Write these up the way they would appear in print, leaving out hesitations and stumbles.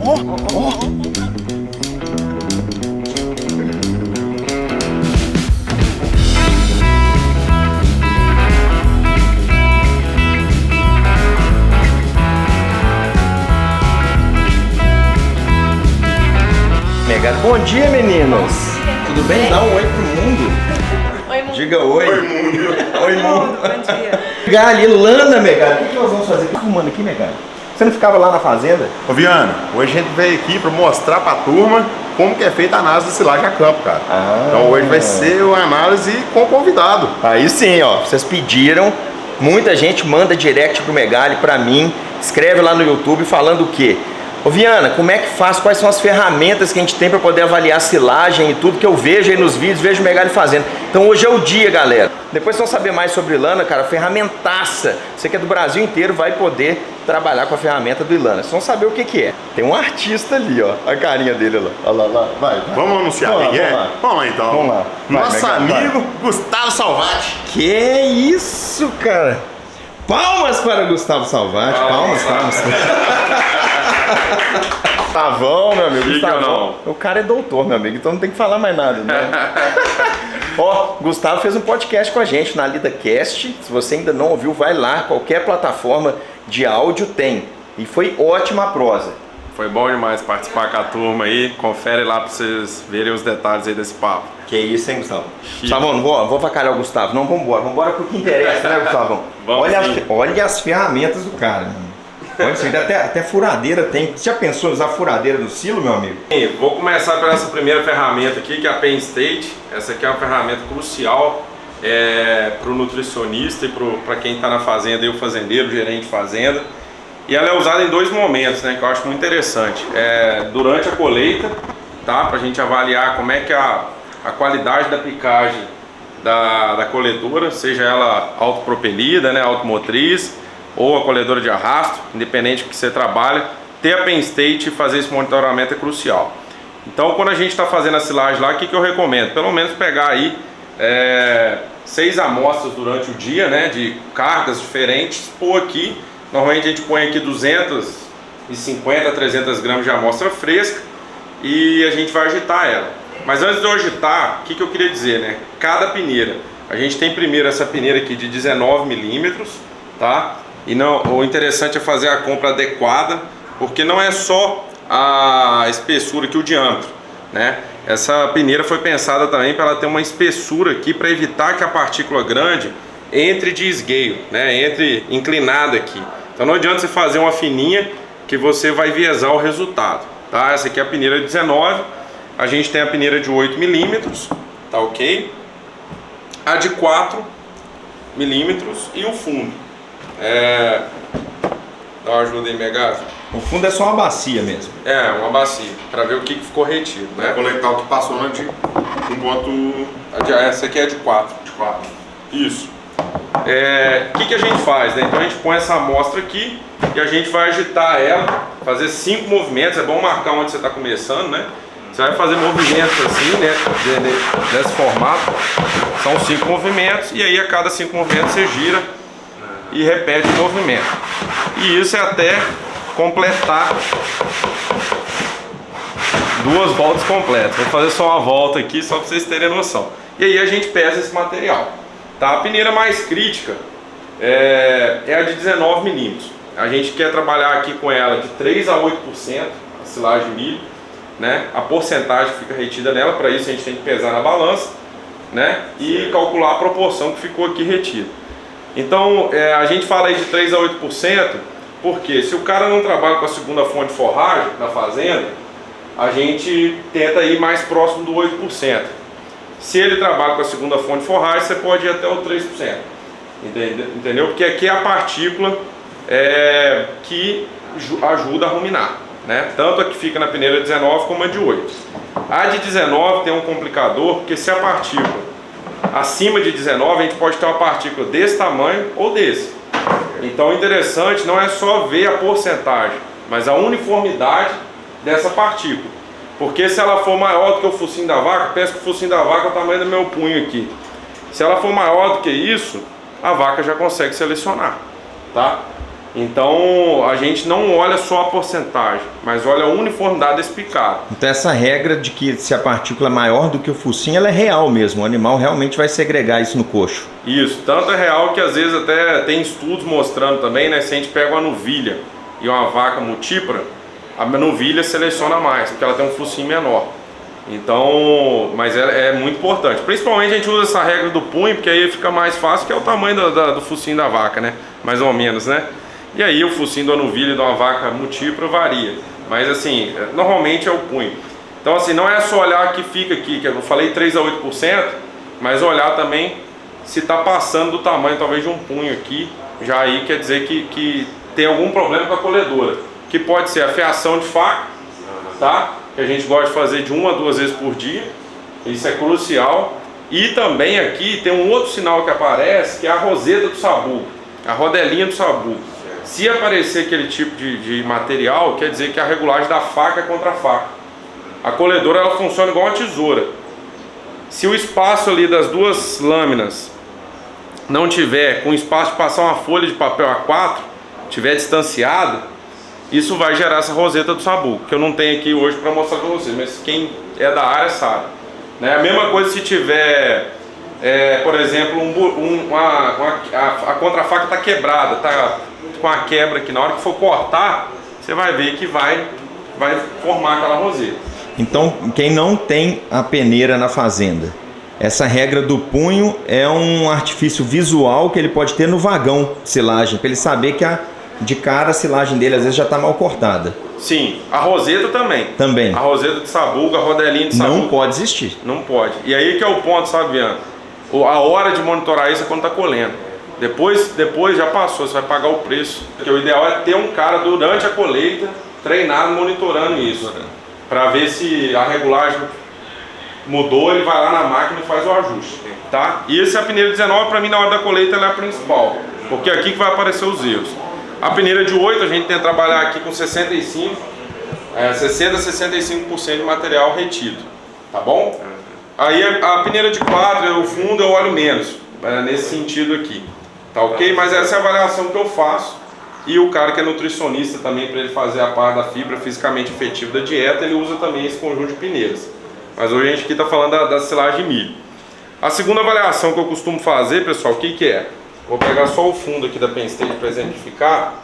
Bom dia, meninos! Tudo bem? Dá um oi pro mundo. Oi, mundo. Diga oi. Oi, mundo. Oi, mundo. Bom dia. Megali, Lana, Megali. O que nós vamos fazer? O que tá fumando aqui, Megali? Você não ficava lá na fazenda? Ô, Viana, hoje a gente veio aqui pra mostrar pra turma como que é feita a análise de silagem a campo, cara. Então hoje vai ser uma análise com o convidado. Aí sim, ó. Vocês pediram. Muita gente manda direct pro Megali, pra mim. Escreve lá no YouTube falando o quê? Ô Viana, como é que faz? Quais são as ferramentas que a gente tem para poder avaliar a silagem e tudo que eu vejo aí nos vídeos, vejo o Megali fazendo. Então hoje é o dia, galera. Depois vocês vão saber mais sobre o Ilana, cara, ferramentaça. Você que é do Brasil inteiro vai poder trabalhar com a ferramenta do Ilana. Vocês vão saber o que que é. Tem um artista ali, ó. A carinha dele lá. Olha lá, vai. Vamos anunciar quem é? Vamos lá então. Vamos lá. Nosso Megali, amigo Gustavo Salvati. Que isso, cara? Palmas para Gustavo Salvati. Palmas. Gustavão, meu amigo. Gustavão. O cara é doutor, meu amigo, então não tem que falar mais nada, né? Ó, Gustavo fez um podcast com a gente na LidaCast. Se você ainda não ouviu, vai lá. Qualquer plataforma de áudio tem. E foi ótima a prosa. Foi bom demais participar com a turma aí. Confere lá pra vocês verem os detalhes aí desse papo. Que isso, hein, Gustavo? Gustavão, não vou avacalhar o Gustavo. Não, vambora pro que interessa, né, Gustavão? Olha as ferramentas do cara, mano. Olha isso, até furadeira tem. Você já pensou em usar furadeira no silo, meu amigo? Vou começar por essa primeira ferramenta aqui, que é a Penn State. Essa aqui é uma ferramenta crucial para o nutricionista e para quem está na fazenda, e o fazendeiro, o gerente de fazenda. E ela é usada em dois momentos, né, que eu acho muito interessante. Durante a colheita, tá, para a gente avaliar como é que a qualidade da picagem da colhedora, seja ela autopropelida, né, automotriz, ou a colhedora de arrasto, independente do que você trabalha, ter a Penn State e fazer esse monitoramento é crucial. Então, quando a gente está fazendo a silagem lá, o que eu recomendo? Pelo menos pegar aí 6 amostras durante o dia, né, de cargas diferentes, pôr aqui. Normalmente a gente põe aqui 250 a 300 gramas de amostra fresca e a gente vai agitar ela. Mas antes de eu agitar, o que eu queria dizer, né? Cada peneira, a gente tem primeiro essa peneira aqui de 19 milímetros, tá? E o interessante é fazer a compra adequada, porque não é só a espessura aqui, o diâmetro, né? Essa peneira foi pensada também para ela ter uma espessura aqui para evitar que a partícula grande entre de esgueio, né? Entre inclinada aqui. Então não adianta você fazer uma fininha que você vai viesar o resultado, tá? Essa aqui é a peneira 19, a gente tem a peneira de 8 milímetros, tá ok? A de 4 milímetros e o fundo. Dá uma ajuda aí, Megali. O fundo é só uma bacia mesmo. Uma bacia, para ver o que ficou retido, né? Coletar o que passou na de 1 ponto... Essa aqui é de 4. De 4. Isso. O que a gente faz, né? Então a gente põe essa amostra aqui e a gente vai agitar ela, fazer 5 movimentos. É bom marcar onde você está começando, né? Você vai fazer movimentos assim, né? Desse formato. São 5 movimentos e aí a cada 5 movimentos você gira e repete o movimento. E isso é até completar 2 voltas completas. Vou fazer só uma volta aqui só para vocês terem noção. E aí a gente pesa esse material. Tá? A peneira mais crítica é a de 19 milímetros. A gente quer trabalhar aqui com ela de 3 a 8%, a silagem de milho, né? A porcentagem que fica retida nela, para isso a gente tem que pesar na balança, né? E calcular a proporção que ficou aqui retida. Então a gente fala aí de 3 a 8%, porque se o cara não trabalha com a segunda fonte de forragem na fazenda, a gente tenta ir mais próximo do 8%. Se ele trabalha com a segunda fonte de forragem, você pode ir até o 3%. Entendeu? Porque aqui é a partícula que ajuda a ruminar, né? Tanto a que fica na peneira 19 como a de 8. A de 19 tem um complicador, porque se a partícula acima de 19, a gente pode ter uma partícula desse tamanho ou desse. Então o interessante não é só ver a porcentagem, mas a uniformidade dessa partícula. Porque se ela for maior do que o focinho da vaca, pensa que o focinho da vaca é o tamanho do meu punho aqui. Se ela for maior do que isso, a vaca já consegue selecionar, tá? Então a gente não olha só a porcentagem, mas olha a uniformidade desse picado. Então essa regra de que se a partícula é maior do que o focinho, ela é real mesmo, o animal realmente vai segregar isso no coxo. Isso, tanto é real que às vezes até tem estudos mostrando também, né, se a gente pega uma novilha e uma vaca multípara, a novilha seleciona mais, porque ela tem um focinho menor. Então, mas é muito importante. Principalmente a gente usa essa regra do punho, porque aí fica mais fácil, que é o tamanho do focinho da vaca, né? Mais ou menos, né? E aí o focinho da novilha e de uma vaca multípara varia. Mas assim, normalmente é o punho. Então assim, não é só olhar que fica aqui, que eu falei 3 a 8%, mas olhar também se está passando do tamanho talvez de um punho aqui. Já aí quer dizer que tem algum problema com a colhedora. Que pode ser a fiação de faca, tá? Que a gente gosta de fazer de 1 a 2 vezes por dia. Isso é crucial. E também aqui tem um outro sinal que aparece, que é a roseta do sabugo, a rodelinha do sabugo. Se aparecer aquele tipo de material, quer dizer que a regulagem da faca é contra a faca. A colhedora ela funciona igual uma tesoura. Se o espaço ali das duas lâminas não tiver com espaço de passar uma folha de papel A4, tiver distanciado, isso vai gerar essa roseta do sabugo, que eu não tenho aqui hoje para mostrar para vocês, mas quem é da área sabe. Né? A mesma coisa se tiver, por exemplo, a contrafaca está quebrada, está com a quebra aqui, na hora que for cortar, você vai ver que vai formar aquela roseta. Então, quem não tem a peneira na fazenda, essa regra do punho é um artifício visual que ele pode ter no vagão de silagem, para ele saber que de cara a silagem dele às vezes já está mal cortada. Sim, a roseta também. Também. A roseta de sabugo, a rodelinha de sabugo. Não pode existir. Não pode. E aí que é o ponto, sabe, Viana? A hora de monitorar isso é quando está colhendo. Depois já passou, você vai pagar o preço. Porque o ideal é ter um cara durante a colheita treinado monitorando isso. Para ver se a regulagem mudou, ele vai lá na máquina e faz o ajuste. Tá? E esse a peneira 19, para mim, na hora da colheita, ela é a principal. Porque é aqui que vai aparecer os erros. A peneira de 8 a gente tem que trabalhar aqui com 60 a 65% de material retido, tá bom? Aí a peneira de 4, o fundo eu olho menos, nesse sentido aqui, tá ok? Mas essa é a avaliação que eu faço. E o cara que é nutricionista também, para ele fazer a parte da fibra fisicamente efetiva da dieta, ele usa também esse conjunto de peneiras. Mas hoje a gente aqui está falando da silagem de milho. A segunda avaliação que eu costumo fazer, pessoal, o que é? Vou pegar só o fundo aqui da Penn State para exemplificar.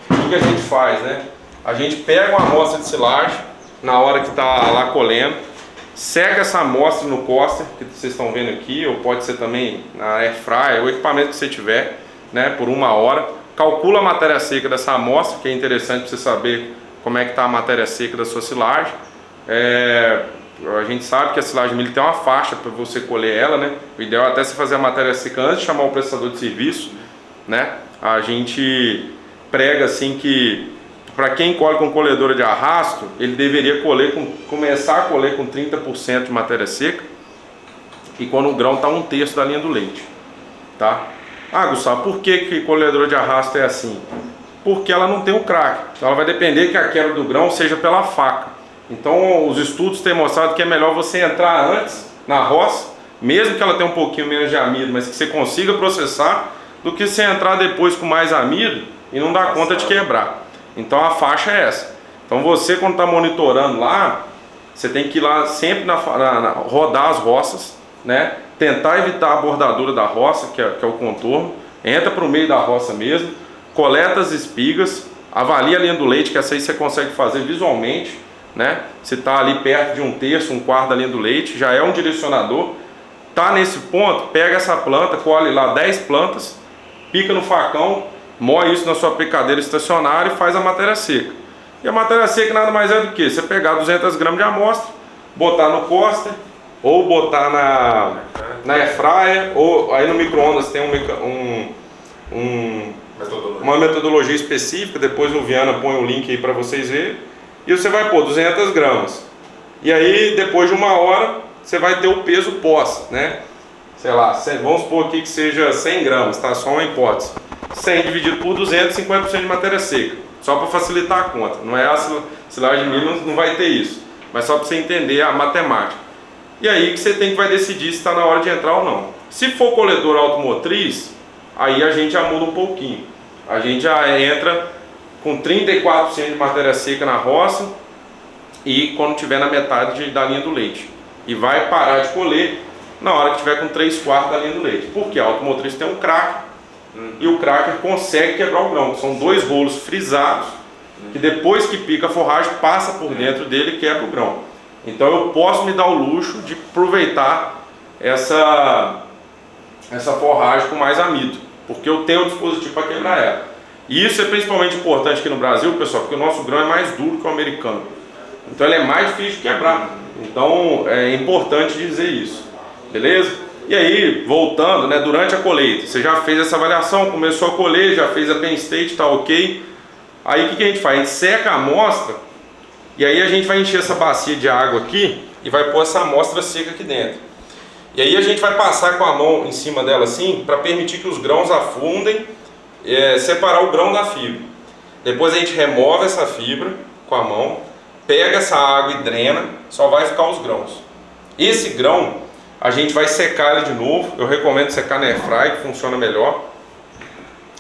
O que a gente faz, né? A gente pega uma amostra de silagem na hora que está lá colhendo, seca essa amostra no coster, que vocês estão vendo aqui, ou pode ser também na air fryer, o equipamento que você tiver, né? Por 1 hora. Calcula a matéria seca dessa amostra, que é interessante para você saber como é que está a matéria seca da sua silagem. A gente sabe que a silagem de milho tem uma faixa para você colher ela, né? O ideal é até você fazer a matéria seca antes de chamar o prestador de serviço, né? A gente prega assim que para quem colhe com colhedora de arrasto, ele deveria começar a colher com 30% de matéria seca, e quando o grão está 1/3 da linha do leite, tá? Ah, Gustavo, por que colhedora de arrasto é assim? Porque ela não tem o crack, então ela vai depender que a quebra do grão seja pela faca. Então os estudos têm mostrado que é melhor você entrar antes na roça, mesmo que ela tenha um pouquinho menos de amido, mas que você consiga processar, do que você entrar depois com mais amido e não dar conta de quebrar. Então a faixa é essa. Então você, quando está monitorando lá, você tem que ir lá sempre rodar as roças, né? Tentar evitar a bordadura da roça, que é o contorno, entra para o meio da roça mesmo, coleta as espigas, avalia a linha do leite, que essa aí você consegue fazer visualmente, né? Se está ali perto de 1/3, 1/4 da linha do leite, já é um direcionador. Tá nesse ponto, pega essa planta, colhe lá 10 plantas, pica no facão, moe isso na sua picadeira estacionária e faz a matéria seca. E a matéria seca nada mais é do que você pegar 200 gramas de amostra, botar no coster, ou botar na air fryer, ou aí no micro-ondas tem uma metodologia específica. Depois o Viana põe o link aí para vocês verem. E você vai pôr 200 gramas. E aí depois de 1 hora você vai ter o peso pós, né? Sei lá, vamos supor aqui que seja 100 gramas, tá? Só uma hipótese. 100 dividido por 200, 50% de matéria seca. Só para facilitar a conta. Não é a silagem de milho, não vai ter isso. Mas só para você entender a matemática. E aí que você vai decidir se está na hora de entrar ou não. Se for colhedora automotriz, aí a gente já muda um pouquinho. a gente já entra com 34% de matéria seca na roça e quando tiver na metade da linha do leite. E vai parar de colher na hora que tiver com 3/4 da linha do leite. Porque a automotriz tem um cracker e o cracker consegue quebrar o grão. São 2 rolos frisados que depois que pica a forragem passa por dentro dele e quebra o grão. Então eu posso me dar o luxo de aproveitar essa forragem com mais amido, porque eu tenho o dispositivo para quebrar ela. E isso é principalmente importante aqui no Brasil, pessoal, porque o nosso grão é mais duro que o americano. Então ele é mais difícil de quebrar. Então é importante dizer isso. Beleza? E aí, voltando, né, durante a colheita, você já fez essa avaliação, começou a colher, já fez a Penn State, tá ok. Aí o que a gente faz? A gente seca a amostra e aí a gente vai encher essa bacia de água aqui e vai pôr essa amostra seca aqui dentro. E aí a gente vai passar com a mão em cima dela assim, para permitir que os grãos afundem, separar o grão da fibra. Depois a gente remove essa fibra com a mão, pega essa água e drena, só vai ficar os grãos. Esse grão a gente vai secar ele de novo, eu recomendo secar na airfryer, que funciona melhor.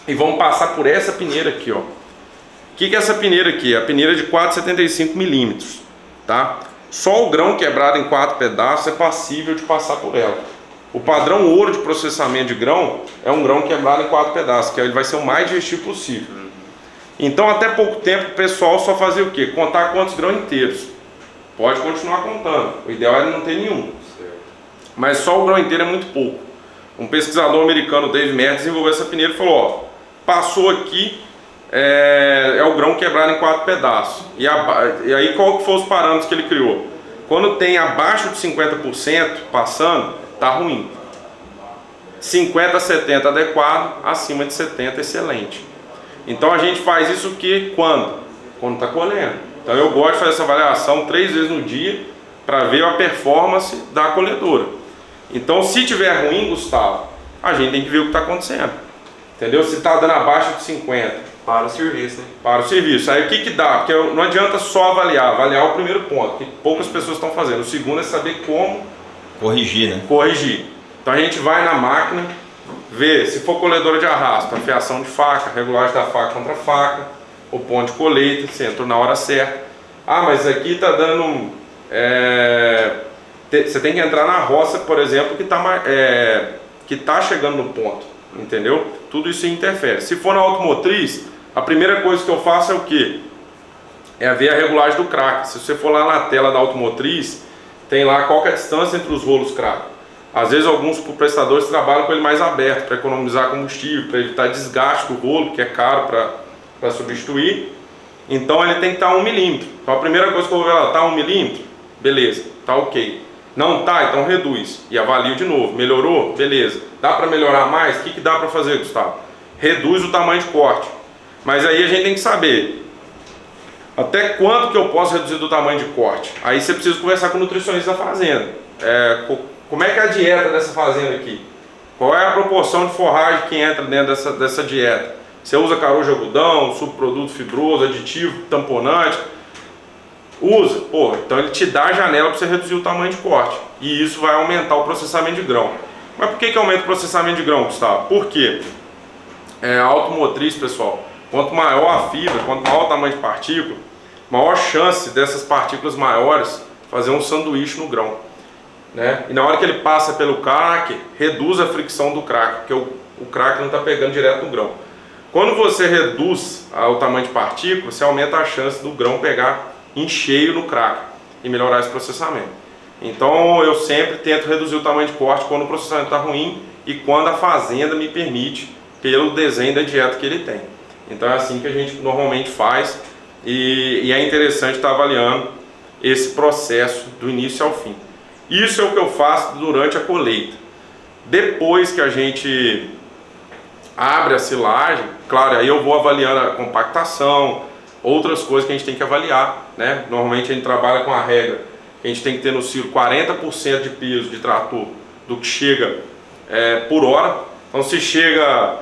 E vamos passar por essa peneira aqui, ó. O que é essa peneira aqui? A peneira de 4,75 milímetros, tá? Só o grão quebrado em 4 pedaços é passível de passar por ela. O padrão ouro de processamento de grão é um grão quebrado em 4 pedaços, que ele vai ser o mais digestivo possível. Então até pouco tempo o pessoal só fazia o quê? Contar quantos grãos inteiros. Pode continuar contando, o ideal é não ter nenhum. Mas só o grão inteiro é muito pouco. Um pesquisador americano, Dave Mertz, desenvolveu essa peneira e falou, ó, passou aqui, é o grão quebrado em 4 pedaços. E aí qual que foram os parâmetros que ele criou? Quando tem abaixo de 50% passando, tá ruim. 50 a 70 adequado, acima de 70 excelente. Então a gente faz isso que quando? Quando está colhendo. Então eu gosto de fazer essa avaliação 3 vezes no dia para ver a performance da colhedora. Então se tiver ruim, Gustavo, a gente tem que ver o que está acontecendo. Entendeu? Se está dando abaixo de 50. Para o serviço, né? Para o serviço. Aí o que dá? Porque não adianta só avaliar o primeiro ponto, que poucas pessoas estão fazendo. O segundo é saber como corrigir, né? Corrigir. Então a gente vai na máquina, vê se for colhedora de arrasto, afiação de faca, regulagem da faca contra a faca, o ponto de colheita, você entrou na hora certa. Ah, mas aqui está dando... você tem que entrar na roça, por exemplo, que está chegando no ponto, entendeu? Tudo isso interfere. Se for na automotriz, a primeira coisa que eu faço é o quê? É ver a regulagem do crack. Se você for lá na tela da automotriz, tem lá qual que é a distância entre os rolos crack. Às vezes alguns prestadores trabalham com ele mais aberto, para economizar combustível, para evitar desgaste do rolo, que é caro para substituir. Então ele tem que estar a 1 milímetro. Então a primeira coisa que eu vou ver lá, está 1 milímetro? Beleza, tá ok. Não tá, então reduz e avalio de novo. Melhorou? Beleza. Dá para melhorar mais? O que dá para fazer, Gustavo? Reduz o tamanho de corte. Mas aí a gente tem que saber até quanto que eu posso reduzir do tamanho de corte. Aí você precisa conversar com o nutricionista da fazenda. Como é que é a dieta dessa fazenda aqui? Qual é a proporção de forragem que entra dentro dessa dieta? Você usa caroço de algodão, subproduto fibroso, aditivo, tamponante? Usa, pô, então ele te dá a janela para você reduzir o tamanho de corte. E isso vai aumentar o processamento de grão. Mas por que aumenta o processamento de grão, Gustavo? Por quê? A automotriz, pessoal, quanto maior a fibra, quanto maior o tamanho de partícula, maior chance dessas partículas maiores fazer um sanduíche no grão, né? E na hora que ele passa pelo cracker, reduz a fricção do cracker, porque o cracker não está pegando direto no grão. Quando você reduz o tamanho de partícula, você aumenta a chance do grão pegar em cheio no cracker e melhorar esse processamento. Então eu sempre tento reduzir o tamanho de corte quando o processamento está ruim e quando a fazenda me permite, pelo desenho da dieta que ele tem. Então é assim que a gente normalmente faz e é interessante estar avaliando esse processo do início ao fim. Isso é o que eu faço durante a colheita. Depois que a gente abre a silagem, claro, aí eu vou avaliando a compactação, outras coisas que a gente tem que avaliar, né? Normalmente a gente trabalha com a regra que a gente tem que ter no silo 40% de peso de trator do que chega por hora. Então se chega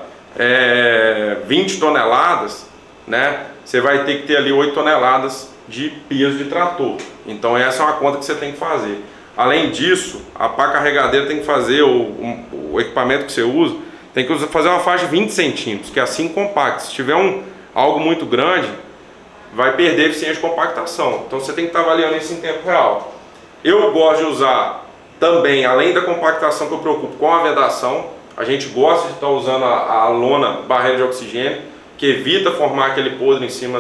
20 toneladas, né? Você vai ter que ter ali 8 toneladas de peso de trator. Então essa é uma conta que você tem que fazer. Além disso, a pá carregadeira tem que fazer, o equipamento que você usa, tem que fazer uma faixa de 20 centímetros, que é assim compacta. Se tiver algo muito grande, vai perder eficiência de compactação. Então você tem que estar avaliando isso em tempo real. Eu gosto de usar também, além da compactação que eu preocupo com a vedação, a gente gosta de estar usando a lona barreira de oxigênio, que evita formar aquele podre em cima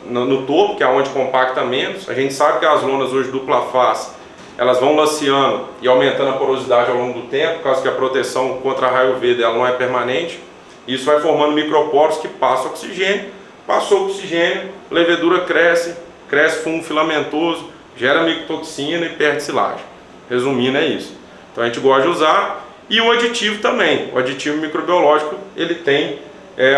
no topo, que é onde compacta menos. A gente sabe que as lonas hoje dupla face, elas vão laceando e aumentando a porosidade ao longo do tempo, por causa que a proteção contra raio UV dela não é permanente. Isso vai formando microporos que passam oxigênio. Passou oxigênio, a levedura cresce fungo filamentoso, gera micotoxina e perde silagem. Resumindo, é isso. Então a gente gosta de usar. E o aditivo também. O aditivo microbiológico, ele tem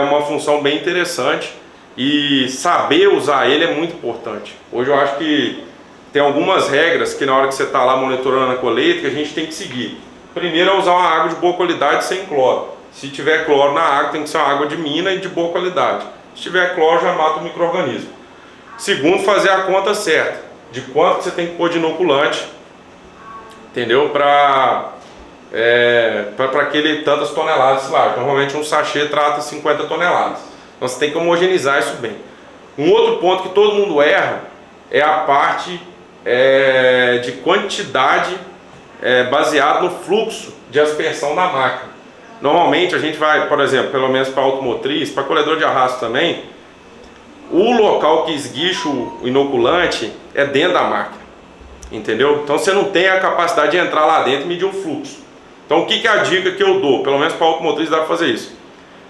uma função bem interessante e saber usar ele é muito importante. Hoje eu acho que tem algumas regras que na hora que você está lá monitorando a colheita que a gente tem que seguir. Primeiro é usar uma água de boa qualidade sem cloro. Se tiver cloro na água, tem que ser uma água de mina e de boa qualidade. Se tiver cloro, já mata o micro-organismo. Segundo, fazer a conta certa de quanto que você tem que pôr de inoculante, entendeu? Para aquele tantas toneladas de silagem. Normalmente um sachê trata 50 toneladas. Então você tem que homogeneizar isso bem. Um outro ponto que todo mundo erra é a parte de quantidade baseado no fluxo de aspersão da máquina. Normalmente a gente vai, por exemplo, pelo menos para automotriz, para colhedor de arrasto também, o local que esguicha o inoculante é dentro da máquina, entendeu? Então você não tem a capacidade de entrar lá dentro e medir o fluxo. Então o que é a dica que eu dou? Pelo menos para automotriz dá para fazer isso.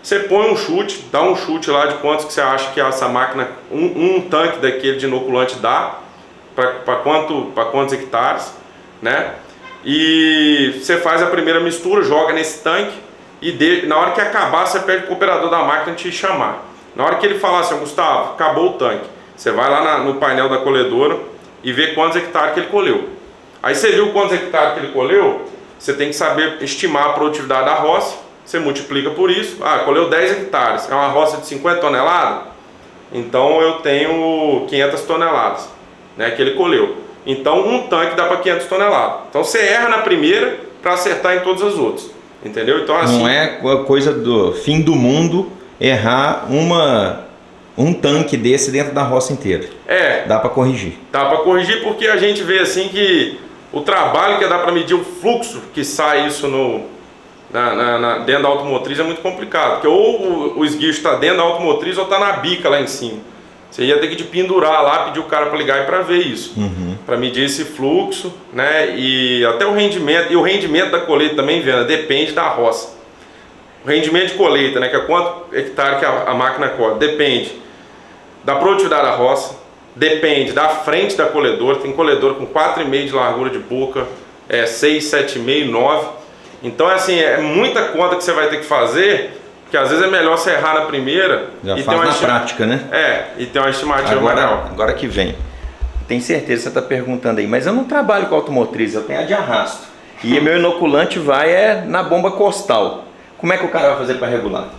Você põe um chute, dá um chute lá de quantos que você acha que essa máquina, um tanque daquele de inoculante dá, para quantos hectares, né? E você faz a primeira mistura, joga nesse tanque e na hora que acabar você pede para o operador da máquina te chamar. Na hora que ele falar assim, Gustavo, acabou o tanque, você vai lá no painel da colhedora e vê quantos hectares que ele colheu. Aí você viu quantos hectares que ele colheu, você tem que saber estimar a produtividade da roça, você multiplica por isso. Colheu 10 hectares, é uma roça de 50 toneladas, então eu tenho 500 toneladas, né, que ele colheu. Então um tanque dá para 500 toneladas. Então você erra na primeira para acertar em todas as outras, entendeu? Então assim, não é coisa do fim do mundo errar um tanque desse dentro da roça inteira. Dá para corrigir. Dá para corrigir porque a gente vê assim que o trabalho que dá para medir o fluxo que sai isso dentro da automotriz é muito complicado, porque ou o esguicho está dentro da automotriz ou está na bica lá em cima. Você ia ter que te pendurar lá, pedir o cara para ligar e para ver isso, para medir esse fluxo, né? E até o rendimento, e o rendimento da colheita também, Viana, depende da roça. O rendimento de colheita, né, que é quanto hectare que a máquina colhe, depende da produtividade da roça, depende da frente da colhedora. Tem colhedora com 4,5 de largura de boca, 6, 7,5, 9. Então assim, é muita conta que você vai ter que fazer, que às vezes é melhor você errar na primeira. Já e faz ter uma prática, né? E ter uma estimativa maior. Agora que vem, tem certeza que você está perguntando aí, mas eu não trabalho com automotriz, eu tenho a de arrasto. E meu inoculante vai na bomba costal. Como é que o cara vai fazer para regular?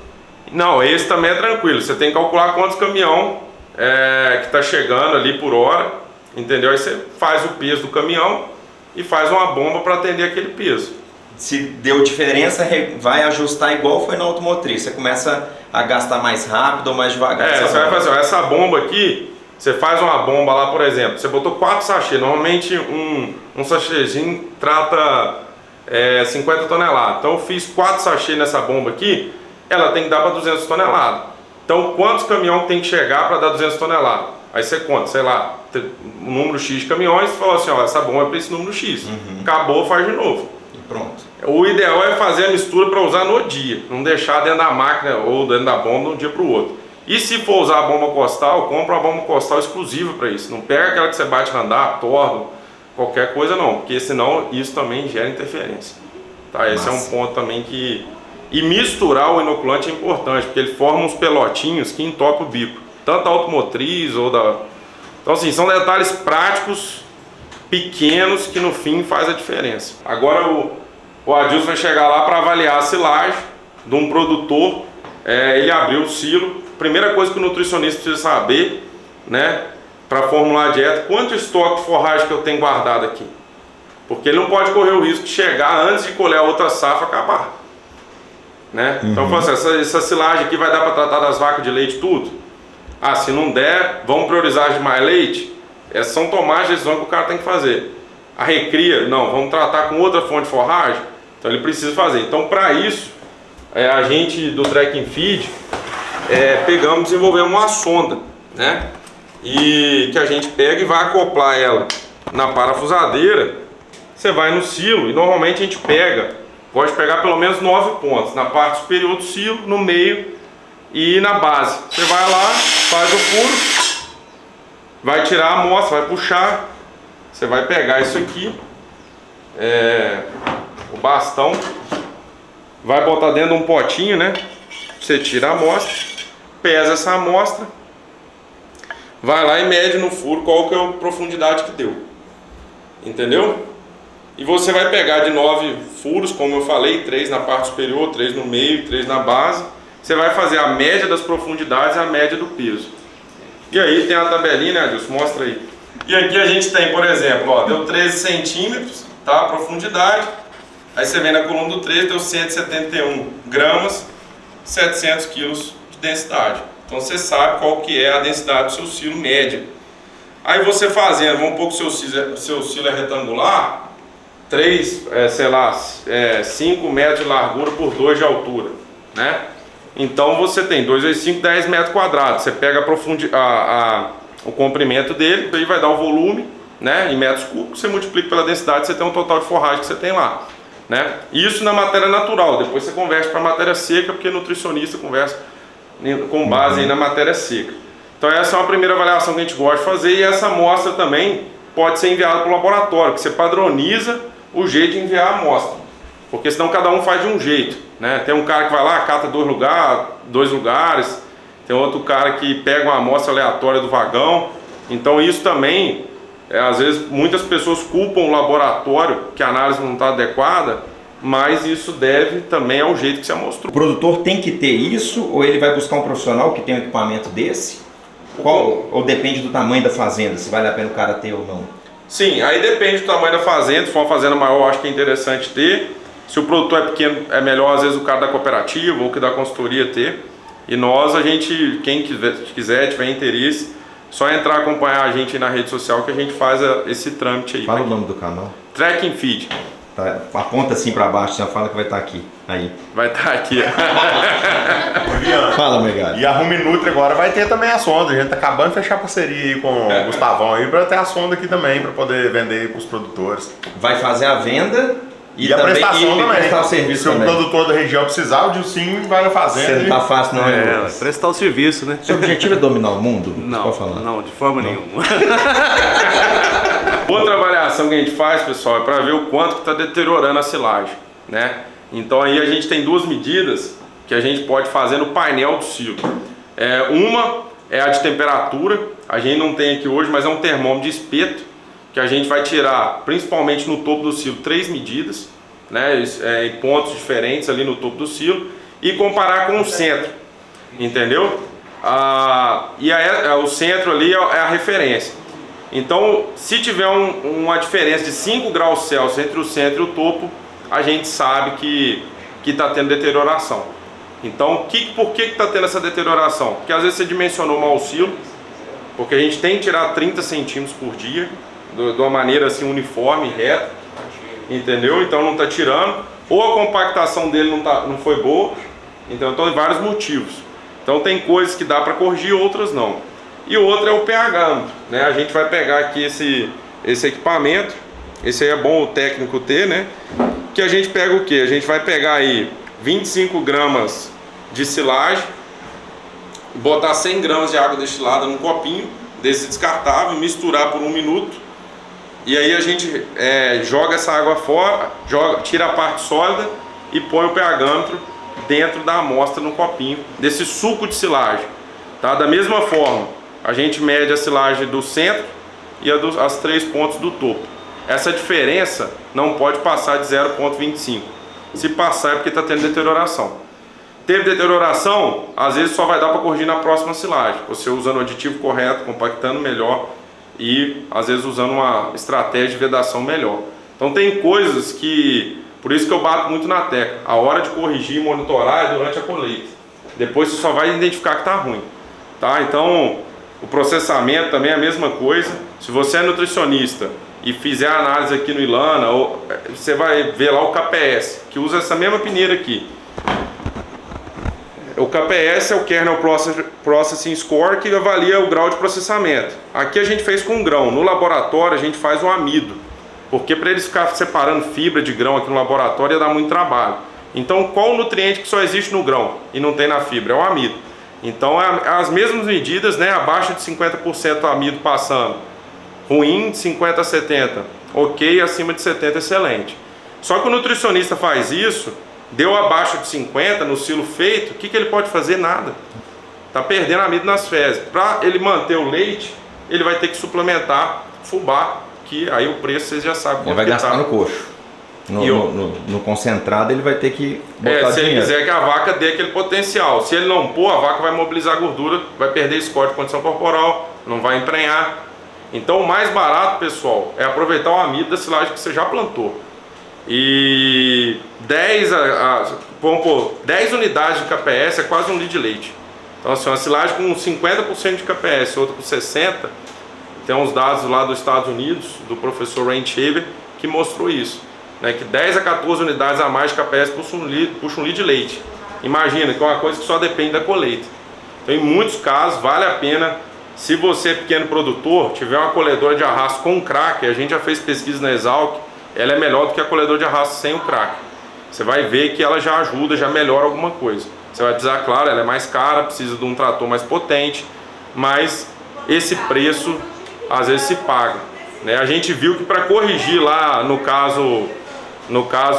Não, esse também é tranquilo. Você tem que calcular quantos caminhão que está chegando ali por hora, entendeu? Aí você faz o peso do caminhão e faz uma bomba para atender aquele peso. Se deu diferença, vai ajustar igual foi na automotriz. Você começa a gastar mais rápido ou mais devagar. Você vai fazer, essa bomba aqui, você faz uma bomba lá, por exemplo, você botou 4 sachês. Normalmente um sachêzinho trata 50 toneladas. Então eu fiz 4 sachês nessa bomba aqui, ela tem que dar para 200 toneladas. Então quantos caminhões tem que chegar para dar 200 toneladas? Aí você conta, sei lá, o número X de caminhões, você falou assim, ó, essa bomba é para esse número X. Acabou, faz de novo. Pronto. O ideal é fazer a mistura para usar no dia, não deixar dentro da máquina ou dentro da bomba de um dia para o outro. E se for usar a bomba costal, compra uma bomba costal exclusiva para isso. Não pega aquela que você bate randar, torno, qualquer coisa não, porque senão isso também gera interferência. Tá? Esse é um ponto também que... E misturar o inoculante é importante, porque ele forma uns pelotinhos que entopem o bico, tanto da automotriz ou da... Então assim, são detalhes práticos, pequenos, que no fim faz a diferença. Agora o Adilson vai chegar lá para avaliar a silagem de um produtor. Ele abriu o silo. Primeira coisa que o nutricionista precisa saber, né, para formular a dieta, quanto estoque de forragem que eu tenho guardado aqui. Porque ele não pode correr o risco de chegar antes de colher a outra safra acabar. né? Então, assim, essa silagem aqui vai dar para tratar das vacas de leite tudo? Ah, se não der, vamos priorizar de mais leite? Essas são tomadas de decisão que o cara tem que fazer. A recria, não, vamos tratar com outra fonte de forragem? Então ele precisa fazer. Então, para isso, a gente do Track and Feed pegamos e desenvolvemos uma sonda, né? E que a gente pega e vai acoplar ela na parafusadeira. Você vai no silo e normalmente a gente pode pegar pelo menos 9 pontos na parte superior do silo, no meio e na base. Você vai lá, faz o furo, vai tirar a amostra, vai puxar, você vai pegar isso aqui, o bastão, vai botar dentro de um potinho, né? Você tira a amostra, pesa essa amostra, vai lá e mede no furo qual que é a profundidade que deu, entendeu? E você vai pegar de 9 furos, como eu falei, 3 na parte superior, 3 no meio, 3 na base. Você vai fazer a média das profundidades e a média do peso. E aí tem a tabelinha, né, Adilson? Mostra aí. E aqui a gente tem, por exemplo, ó, deu 13 centímetros, tá? A profundidade. Aí você vem na coluna do 13, deu 171 gramas, 700 quilos de densidade. Então você sabe qual que é a densidade do seu silo média. Aí você fazendo, vamos pôr que o seu silo é retangular, 5 metros de largura por 2 de altura, né? Então você tem 2 vezes 5, 10 metros quadrados. Você pega o comprimento dele, aí vai dar o volume, né, em metros cúbicos, você multiplica pela densidade, você tem um total de forragem que você tem lá, né? Isso na matéria natural, depois você converte para matéria seca, porque nutricionista conversa com base aí na matéria seca. Então essa é uma primeira avaliação que a gente gosta de fazer, e essa amostra também pode ser enviada para o laboratório, que você padroniza o jeito de enviar a amostra, porque senão cada um faz de um jeito, né? Tem um cara que vai lá, cata 2 lugares, tem outro cara que pega uma amostra aleatória do vagão. Então isso também, às vezes muitas pessoas culpam o laboratório que a análise não está adequada, mas isso deve também ao jeito que você amostrou. O produtor tem que ter isso, ou ele vai buscar um profissional que tem um equipamento desse? Ou depende do tamanho da fazenda, se vale a pena o cara ter ou não? Sim, aí depende do tamanho da fazenda. Se for uma fazenda maior, eu acho que é interessante ter. Se o produtor é pequeno, é melhor às vezes o cara da cooperativa ou que da consultoria ter. E nós, quem quiser, tiver interesse, só entrar acompanhar a gente aí na rede social que a gente faz esse trâmite aí. Fala o nome do canal. Track and Feed. Tá, aponta assim para baixo, já fala que vai estar aqui. Aí. Vai estar aqui. Fala, Megali. E a Ruminutri agora vai ter também a sonda. A gente tá acabando de fechar parceria aí com o Gustavão aí para ter a sonda aqui também, para poder vender para os produtores. Vai fazer a venda e a prestação também. Prestar o serviço se também. O produtor da região precisar, o Dilcinho vai na fazenda. Você não tá fácil não, hein? Prestar o serviço, né? Seu objetivo é dominar o mundo? Não, pode falar. não, de forma nenhuma. Outra avaliação que a gente faz, pessoal, é para ver o quanto que está deteriorando a silagem, né? Então aí a gente tem 2 medidas que a gente pode fazer no painel do silo. Uma é a de temperatura, a gente não tem aqui hoje, mas é um termômetro de espeto, que a gente vai tirar, principalmente no topo do silo, 3 medidas, né, em pontos diferentes ali no topo do silo, e comparar com o centro, entendeu? O centro ali é a referência. Então, se tiver uma diferença de 5 graus Celsius entre o centro e o topo, a gente sabe que está tendo deterioração. Então, por que está tendo essa deterioração? Porque às vezes você dimensionou mal o silo, porque a gente tem que tirar 30 centímetros por dia, de uma maneira assim uniforme, reta, entendeu? Então não está tirando, ou a compactação dele não foi boa, então tem vários motivos. Então tem coisas que dá para corrigir, outras não. E outra é o pH, né? A gente vai pegar aqui esse equipamento, esse aí é bom o técnico ter, né? Que a gente pega o que? A gente vai pegar aí 25 gramas de silagem, botar 100 gramas de água destilada num copinho desse descartável, misturar por 1 minuto, e aí a gente joga essa água fora, tira a parte sólida e põe o pH-metro dentro da amostra no copinho desse suco de silagem, tá? Da mesma forma, a gente mede a silagem do centro e as 3 pontos do topo. Essa diferença não pode passar de 0,25. Se passar é porque está tendo deterioração. Teve deterioração, às vezes só vai dar para corrigir na próxima silagem. Você usando o aditivo correto, compactando melhor e às vezes usando uma estratégia de vedação melhor. Então tem coisas que, Por isso que eu bato muito na tecla. A hora de corrigir e monitorar é durante a colheita. Depois você só vai identificar que está ruim. Tá? Então, o processamento também é a mesma coisa. Se você é nutricionista e fizer a análise aqui no Ilana, você vai ver lá o KPS, que usa essa mesma peneira aqui. O KPS é o Kernel Processing Score, que avalia o grau de processamento. Aqui a gente fez com grão. No laboratório a gente faz o amido, porque para eles ficar separando fibra de grão aqui no laboratório ia dar muito trabalho. Então, qual o nutriente que só existe no grão e não tem na fibra? É o amido. Então, as mesmas medidas, né? Abaixo de 50% amido passando ruim, de 50 a 70 ok, acima de 70 excelente. Só que o nutricionista faz isso, deu abaixo de 50 no silo feito, o que ele pode fazer? Nada. Está perdendo amido nas fezes. Para ele manter o leite, ele vai ter que suplementar fubá, que aí o preço vocês já sabem. Ele vai gastar no coxo. No concentrado ele vai ter que botar se dinheiro. ele quiser que a vaca dê aquele potencial. Se ele não pôr, a vaca vai mobilizar a gordura, vai perder score de condição corporal, não vai emprenhar. Então o mais barato, pessoal, é aproveitar o amido da silagem que você já plantou. E 10 unidades de KPS é quase 1 litro de leite. Então assim, uma silagem com 50% de KPS, outra com 60%, tem uns dados lá dos Estados Unidos, do professor Rain Shaver, que mostrou isso. Que 10 a 14 unidades a mais de KPS puxa um litro de leite. Imagina que é uma coisa que só depende da colheita. Então, em muitos casos, vale a pena, se você é pequeno produtor, tiver uma colhedora de arrasto com cracker, a gente já fez pesquisa na Exalc, ela é melhor do que a colhedora de arrasto sem o cracker. Você vai ver que ela já ajuda, já melhora alguma coisa. Você vai dizer, claro, ela é mais cara, precisa de um trator mais potente, mas esse preço às vezes se paga. A gente viu que para corrigir lá, no caso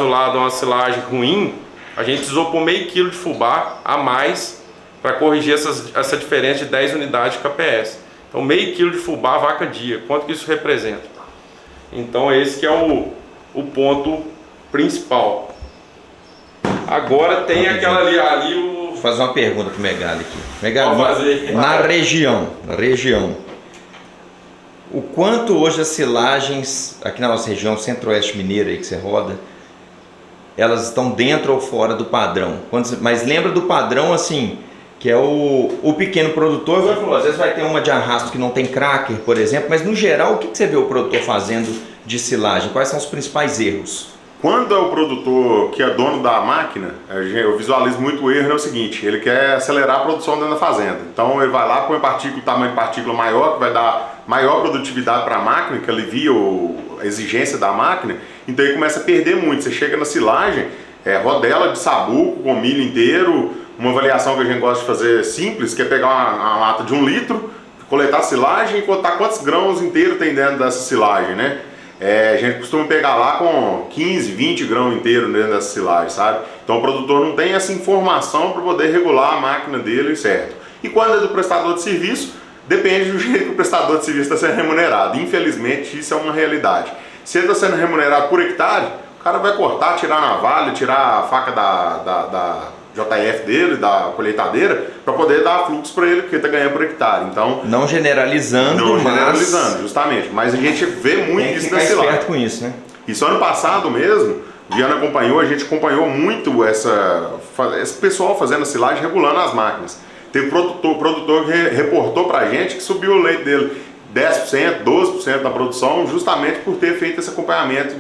lá de uma silagem ruim, a gente precisou pôr meio quilo de fubá a mais para corrigir essa diferença de 10 unidades de KPS. Então meio quilo de fubá vaca dia, quanto que isso representa? Então esse que é o ponto principal. Agora tem aquela ali Vou fazer uma pergunta pro Megali aqui. Megali, na região, o quanto hoje as silagens, aqui na nossa região centro-oeste mineira aí que você roda, elas estão dentro ou fora do padrão? Mas lembra do padrão assim, que é o pequeno produtor, você falou, às vezes vai ter uma de arrasto que não tem cracker, por exemplo, mas no geral, o que você vê o produtor fazendo de silagem? Quais são os principais erros? Quando é o produtor que é dono da máquina, eu visualizo muito o erro, é o seguinte, ele quer acelerar a produção dentro da fazenda. Então ele vai lá, põe tamanho de partícula maior, que vai dar maior produtividade para a máquina, que alivia a exigência da máquina, então ele começa a perder muito. Você chega na silagem, rodela de sabuco com milho inteiro, uma avaliação que a gente gosta de fazer simples, que é pegar uma lata de 1 litro, coletar a silagem e contar quantos grãos inteiros tem dentro dessa silagem, né? A gente costuma pegar lá com 15, 20 grãos inteiros dentro dessa silagem, sabe? Então o produtor não tem essa informação para poder regular a máquina dele, certo? E quando é do prestador de serviço, depende do jeito que o prestador de serviço está sendo remunerado. Infelizmente isso é uma realidade. Se ele está sendo remunerado por hectare, o cara vai cortar, tirar a navalha, tirar a faca da JF dele, da colheitadeira, para poder dar fluxo para ele, porque ele está ganhando por hectare. Então, não generalizando, justamente. Mas a gente vê muito isso nesse lado. Esperto com isso, né? Isso ano passado mesmo, Viana acompanhou, a gente acompanhou muito esse pessoal fazendo a silagem, regulando as máquinas. Teve produtor que reportou para a gente que subiu o leite dele 10%, 12% da produção, justamente por ter feito esse acompanhamento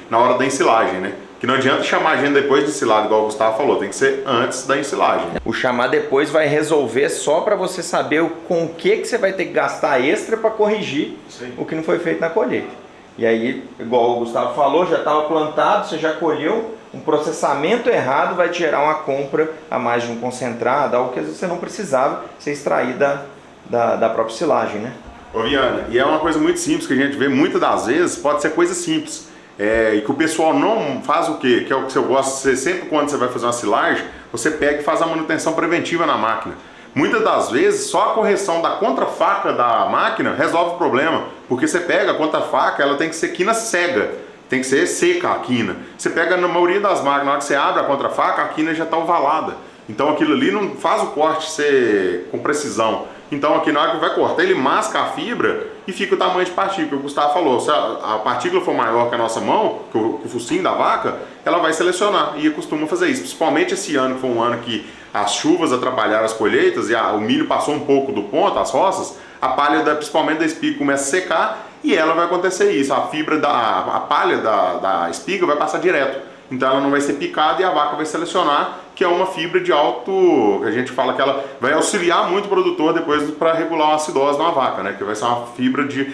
na hora da ensilagem, né? Que não adianta chamar a gente depois de ensilado, igual o Gustavo falou, tem que ser antes da ensilagem. O chamar depois vai resolver só para você saber com o que você vai ter que gastar extra para corrigir o que não foi feito na colheita. E aí, igual o Gustavo falou, já estava plantado, você já colheu, um processamento errado vai te gerar uma compra a mais de um concentrado, algo que às vezes você não precisava ser extrair da própria silagem, né? Ô Viana, e é uma coisa muito simples que a gente vê muitas das vezes, pode ser coisa simples. E que o pessoal não faz o quê? Que é o que eu gosto de ser, sempre quando você vai fazer uma silagem, você pega e faz a manutenção preventiva na máquina. Muitas das vezes, só a correção da contrafaca da máquina resolve o problema, porque você pega a contrafaca, ela tem que ser quina cega, tem que ser seca a quina. Você pega na maioria das máquinas, na hora que você abre a contrafaca, a quina já está ovalada. Então aquilo ali não faz o corte ser com precisão. Então aqui na hora que vai cortar, ele masca a fibra e fica o tamanho de partícula. O Gustavo falou, se a partícula for maior que a nossa mão, que o focinho da vaca, ela vai selecionar e costuma fazer isso. Principalmente esse ano, que foi um ano que as chuvas atrapalharam as colheitas e o milho passou um pouco do ponto, as roças, a palha, principalmente da espiga, começa a secar e ela vai acontecer isso. A fibra a palha da espiga vai passar direto. Então ela não vai ser picada e a vaca vai selecionar, que é uma fibra de alto, que a gente fala que ela vai auxiliar muito o produtor depois para regular uma acidose na vaca, né? Que vai ser uma fibra de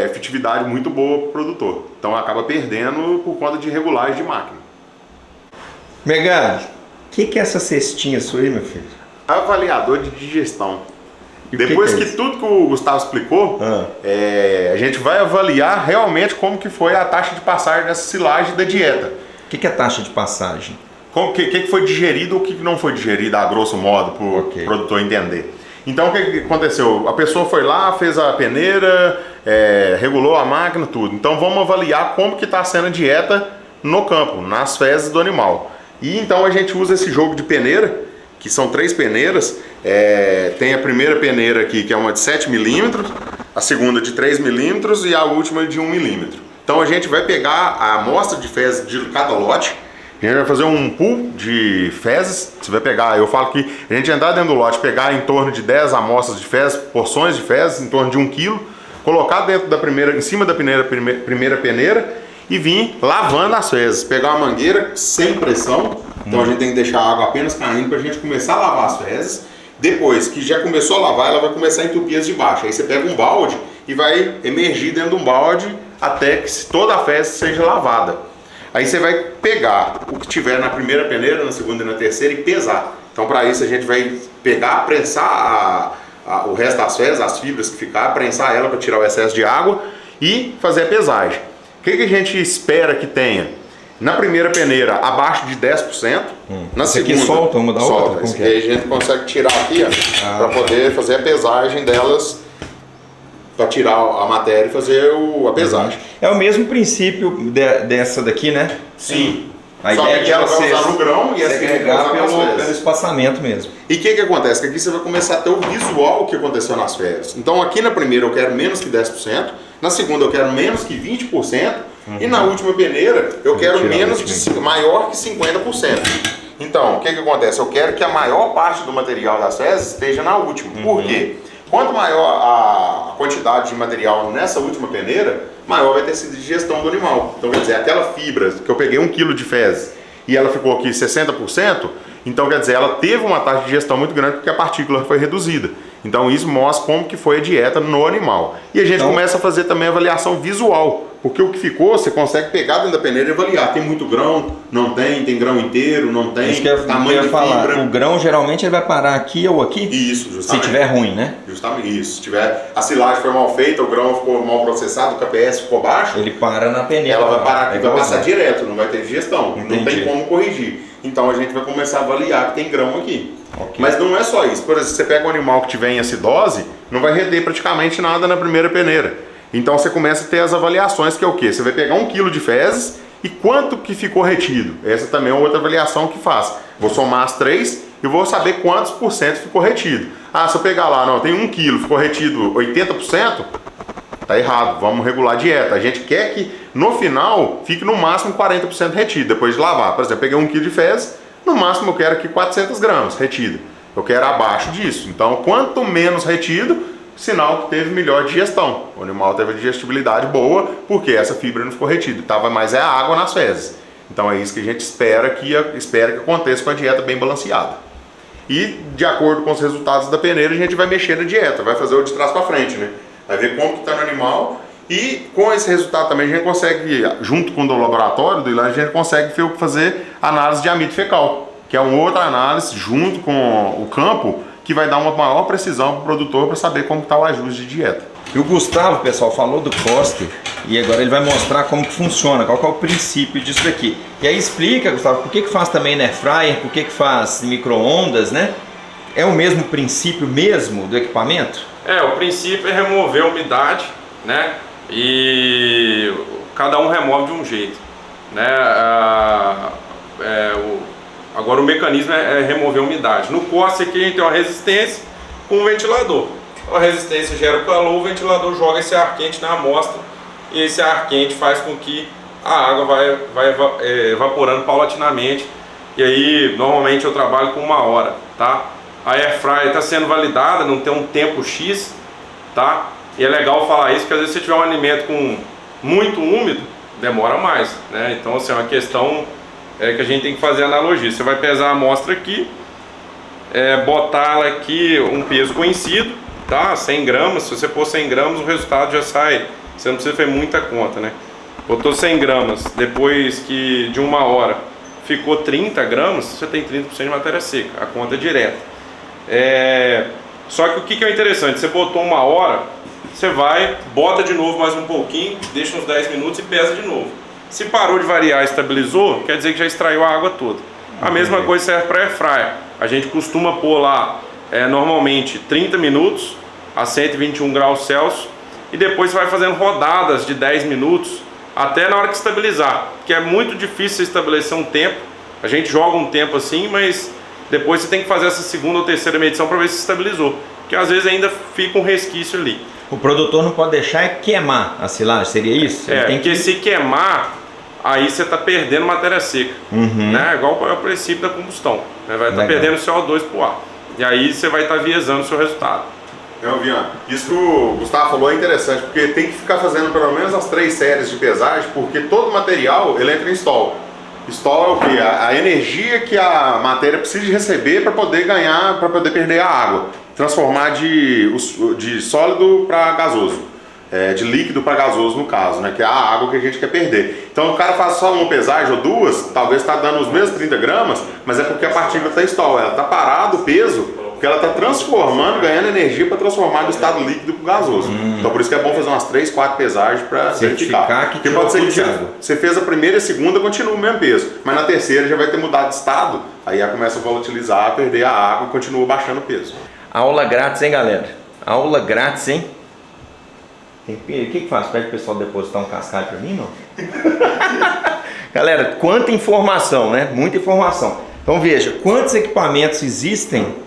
efetividade muito boa para o produtor. Então acaba perdendo por conta de regulagem de máquina. Megali, o que é essa cestinha sua aí, meu filho? Avaliador de digestão. E Depois que é que tudo que o Gustavo explicou, a gente vai avaliar realmente como que foi a taxa de passagem dessa silagem da dieta. O que é taxa de passagem? O que foi digerido ou o que não foi digerido, a grosso modo, para o produtor entender. Então o que aconteceu? A pessoa foi lá, fez a peneira, regulou a máquina, tudo. Então vamos avaliar como que está sendo a dieta no campo, nas fezes do animal. E então a gente usa esse jogo de peneira, que são 3 peneiras. Tem a primeira peneira aqui, que é uma de 7 milímetros, a segunda de 3 milímetros e a última de 1 milímetro. Então a gente vai pegar a amostra de fezes de cada lote, a gente vai fazer um pool de fezes. Você vai pegar, eu falo que a gente entrar dentro do lote, pegar em torno de 10 amostras de fezes, porções de fezes, em torno de 1 kg, colocar dentro da primeira, em cima da primeira peneira e vir lavando as fezes. Pegar uma mangueira sem pressão, então a gente tem que deixar a água apenas caindo para a gente começar a lavar as fezes. Depois que já começou a lavar, ela vai começar a entupir as de baixo. Aí você pega um balde e vai emergir dentro de um balde até que toda a fezes seja lavada. Aí você vai pegar o que tiver na primeira peneira, na segunda e na terceira e pesar. Então para isso a gente vai pegar, prensar o resto das fezes, as fibras que ficar, prensar ela para tirar o excesso de água e fazer a pesagem. O que a gente espera que tenha? Na primeira peneira, abaixo de 10%. Na segunda, aqui solta uma da outra? E aí a gente consegue tirar aqui, para poder fazer a pesagem delas, para tirar a matéria e fazer a pesagem. É o mesmo princípio dessa daqui, né? Sim. A Só ideia que ela vai usar no grão e essa aqui vai usar pelo espaçamento mesmo. E o que acontece? Que aqui você vai começar a ter o visual que aconteceu nas fezes. Então aqui na primeira eu quero menos que 10%, na segunda eu quero menos que 20%, e na última peneira eu quero maior que 50%. Então, o que acontece? Eu quero que a maior parte do material das fezes esteja na última. Por quê? Quanto maior a quantidade de material nessa última peneira, maior vai ter sido a digestão do animal. Então, quer dizer, aquela fibra que eu peguei 1 kg de fezes e ela ficou aqui 60%, então quer dizer, ela teve uma taxa de digestão muito grande porque a partícula foi reduzida. Então isso mostra como que foi a dieta no animal. E a gente começa a fazer também a avaliação visual, porque o que ficou você consegue pegar dentro da peneira e avaliar. Tem muito grão? Não tem? Tem grão inteiro? Não tem? Isso que eu tamanho de fibra. O grão geralmente ele vai parar aqui ou aqui? Isso, justamente. Se tiver ruim, né? Justamente isso. Se tiver a silagem foi mal feita, o grão ficou mal processado, o KPS ficou baixo, ele para na peneira. ela vai parar, vai passar direto, não vai ter digestão. Entendi. Não tem como corrigir. Então a gente vai começar a avaliar que tem grão aqui. Mas não é só isso. Por exemplo, você pega um animal que tiver em acidose, não vai render praticamente nada na primeira peneira. Então você começa a ter as avaliações, que é o quê? Você vai pegar 1 kg de fezes e quanto que ficou retido. Essa também é outra avaliação que faz. Vou somar as 3 e vou saber quantos por cento ficou retido. Ah, se eu pegar lá, não, tem 1 kg, ficou retido 80%, tá errado, vamos regular a dieta. A gente quer que no final fique no máximo 40% retido, depois de lavar. Por exemplo, eu peguei 1 kg de fezes, no máximo eu quero aqui 400 gramas retido. Eu quero abaixo disso. Então, quanto menos retido, sinal que teve melhor digestão. O animal teve a digestibilidade boa, porque essa fibra não ficou retida. Estava mais a água nas fezes. Então é isso que a gente espera que aconteça com a dieta bem balanceada. E de acordo com os resultados da peneira, a gente vai mexer na dieta, vai fazer o de trás para frente, né? Vai ver como que está no animal. E com esse resultado também a gente consegue, junto com o do laboratório, do Ilan, a gente consegue fazer análise de amido fecal, que é uma outra análise junto com o campo, que vai dar uma maior precisão para o produtor para saber como está o ajuste de dieta. E o Gustavo, pessoal, falou do Coster e agora ele vai mostrar como que funciona, qual que é o princípio disso daqui. E aí explica, Gustavo, por que faz também na air fryer, por que faz micro-ondas, né? É o mesmo princípio mesmo do equipamento? O princípio é remover a umidade, né? E cada um remove de um jeito, né? Agora o mecanismo é remover a umidade. No Coster aqui a gente tem uma resistência com um ventilador. a resistência gera o calor, o ventilador joga esse ar quente na amostra e esse ar quente faz com que a água vai evaporando paulatinamente. E aí, normalmente eu trabalho com 1 hora, tá? A Air Fryer está sendo validada, não tem um tempo X, tá? E é legal falar isso, porque às vezes se tiver um alimento com muito úmido, demora mais, né? Então, assim, é uma questão que a gente tem que fazer analogia. Você vai pesar a amostra aqui, botá-la aqui um peso conhecido, tá? 100 gramas, se você pôr 100 gramas, o resultado já sai. Você não precisa fazer muita conta, né? Botou 100 gramas, depois que de 1 hora ficou 30 gramas, você tem 30% de matéria seca, a conta é direta. Só que o que é interessante, você botou 1 hora, você vai, bota de novo mais um pouquinho, deixa uns 10 minutos e pesa de novo. Se parou de variar e estabilizou, quer dizer que já extraiu a água toda. A mesma coisa serve para Air Fryer. A gente costuma pôr lá, normalmente, 30 minutos a 121 graus Celsius e depois você vai fazendo rodadas de 10 minutos até na hora que estabilizar, porque é muito difícil estabelecer um tempo. A gente joga um tempo assim, mas depois você tem que fazer essa segunda ou terceira medição para ver se estabilizou, porque às vezes ainda fica um resquício ali. O produtor não pode deixar queimar a silagem, seria isso? Porque se queimar, aí você está perdendo matéria seca, né? Igual é o princípio da combustão, né? Vai estar perdendo CO2 para o ar, e aí você vai estar viesando o seu resultado. Vian, isso que o Gustavo falou é interessante, porque tem que ficar fazendo pelo menos as 3 séries de pesagem, porque todo material ele entra em stall. Stall é o que? A energia que a matéria precisa de receber para poder ganhar, para poder perder a água, transformar de sólido para gasoso, de líquido para gasoso no caso, né? Que é a água que a gente quer perder. Então o cara faz só uma pesagem ou 2, talvez está dando os mesmos 30 gramas, mas é porque a partícula está em stall, ela está parada o peso, porque ela está transformando, ganhando energia para transformar do estado líquido para o gasoso. Então por isso que é bom fazer umas 3, 4 pesagens para verificar. Porque pode ser que você fez a primeira e a segunda, continua o mesmo peso, mas na terceira já vai ter mudado de estado, aí já começa a volatilizar, perder a água e continua baixando o peso. Aula grátis, hein, galera? Aula grátis, hein? O que faz? Pede o pessoal depositar um cascalho para mim, não? Galera, quanta informação, né? Muita informação. Então veja, quantos equipamentos existem.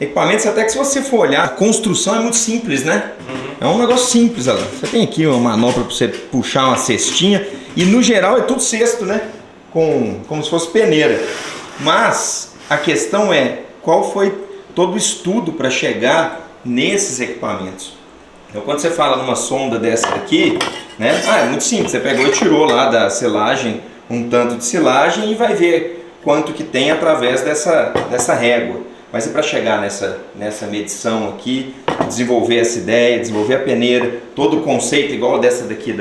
Equipamentos até que se você for olhar, a construção é muito simples, né? É um negócio simples, olha lá. Você tem aqui uma manopla para você puxar uma cestinha e no geral é tudo cesto, né? Como se fosse peneira. Mas a questão é, qual foi todo o estudo para chegar nesses equipamentos? Então quando você fala numa sonda dessa aqui, né? É muito simples, você pegou e tirou lá da silagem um tanto de silagem e vai ver quanto que tem através dessa régua. Mas é para chegar nessa medição aqui, desenvolver essa ideia, desenvolver a peneira, todo o conceito igual dessa daqui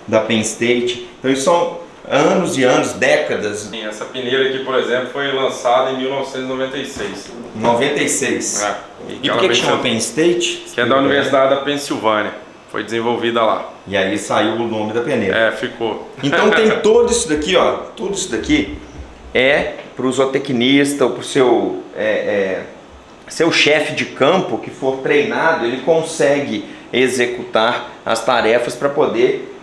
da Penn State. Então isso são anos e anos, décadas. Essa peneira aqui, por exemplo, foi lançada em 1996. 96. E por que chama Penn State? Que é da Universidade da Pensilvânia. Foi desenvolvida lá. E aí saiu o nome da peneira. Ficou. Então tem todo isso daqui, ó. Tudo isso daqui é para o zootecnista ou para o seu chefe de campo que for treinado, ele consegue executar as tarefas para poder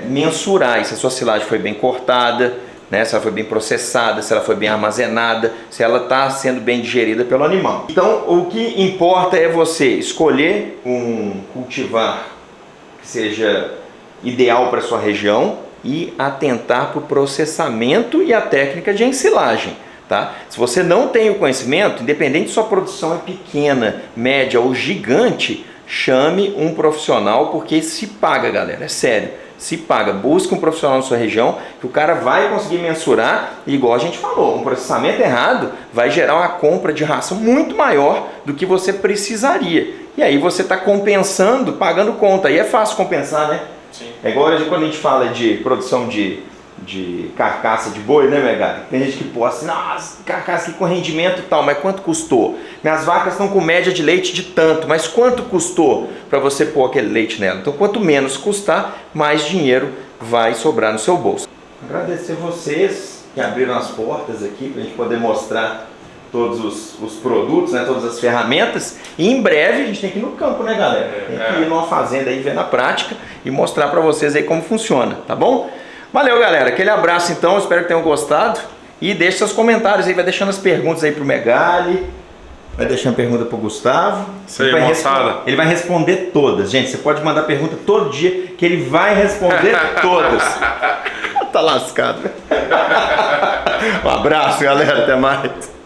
mensurar se a sua silagem foi bem cortada, né, se ela foi bem processada, se ela foi bem armazenada, se ela está sendo bem digerida pelo animal. Então o que importa é você escolher um cultivar que seja ideal para a sua região e atentar para o processamento e a técnica de ensilagem. Tá? Se você não tem o conhecimento, independente se sua produção é pequena, média ou gigante, chame um profissional, porque se paga, galera, é sério, se paga. Busque um profissional na sua região, que o cara vai conseguir mensurar, e igual a gente falou, um processamento errado vai gerar uma compra de ração muito maior do que você precisaria. E aí você está compensando, pagando conta, aí é fácil compensar, né? Sim. É igual quando a gente fala de produção de carcaça de boi, né, Megali? Tem gente que posta assim, nossa, carcaça aqui com rendimento e tal, mas quanto custou? Minhas vacas estão com média de leite de tanto, mas quanto custou para você pôr aquele leite nela? Então, quanto menos custar, mais dinheiro vai sobrar no seu bolso. Agradecer vocês que abriram as portas aqui para a gente poder mostrar todos os produtos, né, todas as ferramentas, e em breve a gente tem que ir no campo, né, galera? Tem que ir numa fazenda aí, ver na prática e mostrar para vocês aí como funciona, tá bom? Valeu, galera, aquele abraço então, espero que tenham gostado e deixe seus comentários aí, vai deixando as perguntas aí pro Megali, Vai deixar uma pergunta pro Gustavo. Isso aí, Ele vai moçada. Ele vai responder todas. Gente, você pode mandar pergunta todo dia que ele vai responder todas. Tá lascado. Um abraço, galera. Até mais.